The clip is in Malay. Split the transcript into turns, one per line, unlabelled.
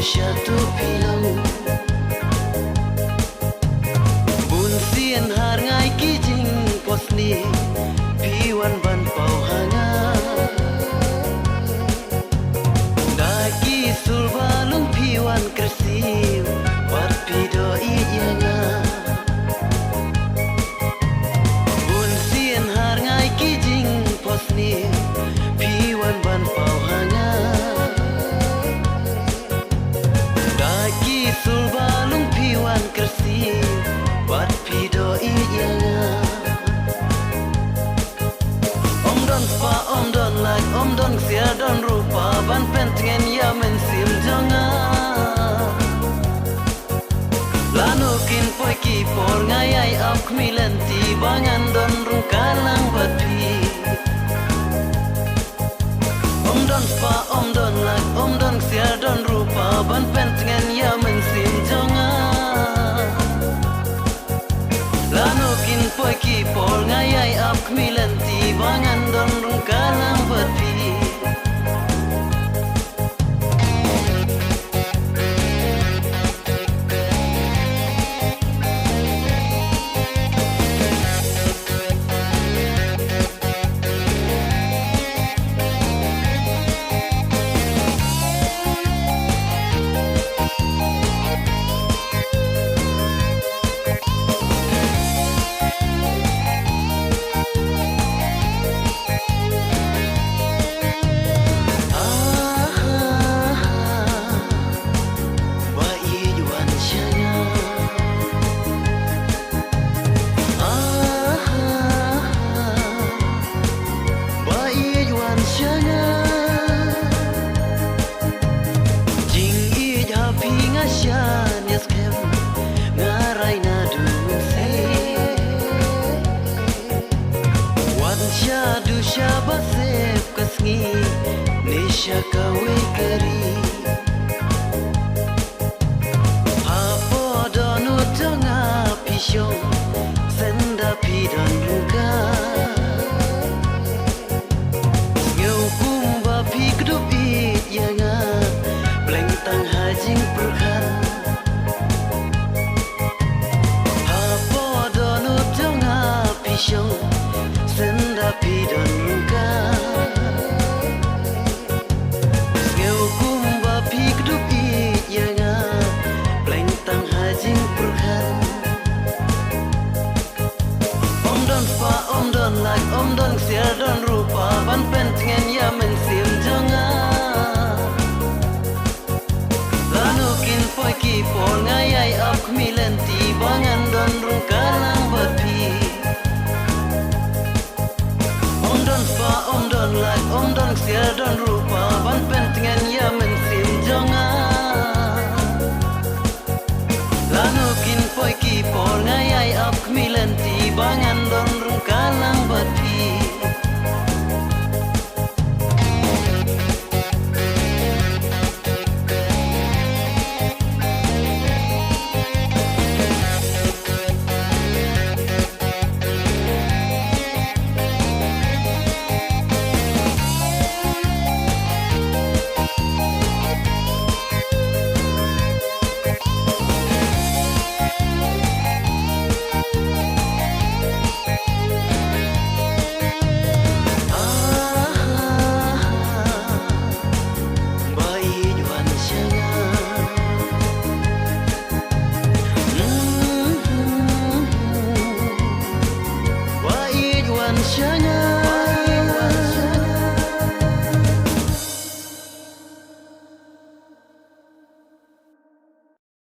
Satu pilau bun sien har ngai kijing posni piwan ban pau hanga daki sul balung piwan kersiu wat pido iyanga bun sien har ngai kijing posni piwan ban pau hanga sul balung piwan kersi wat pido iyanga om don like om don sia don rupa ban pentengen ya mensim jonga lanu kin poi ki por ngayai ap milenti bangan don rung kalang bati om don like om don sia don rupa ban pentengen ya mensim jonga lanu kin poi ki por ngayai ap milenti bangan don rung kalang bati Shabasep kasngi nisha kawe kari hapo donu tanga pisho senda pidan luka ngeu kumba pikdu bit yanga bleng tang hajing perkhan hapo donu tanga pisho senda pidan luka ngeu kumba pikdu bit yanga bleng tang hajing perkhan om don like om don sia don rupa ban pentengen ya mensim jonga lanu kin poi ki por ngayai ap milenti bangan don rung kalang bati om don like om don sia don rupa ban pentengen ya mensim jonga lanu kin poi ki por ngayai ap milenti bangan don rung kalang bati Shana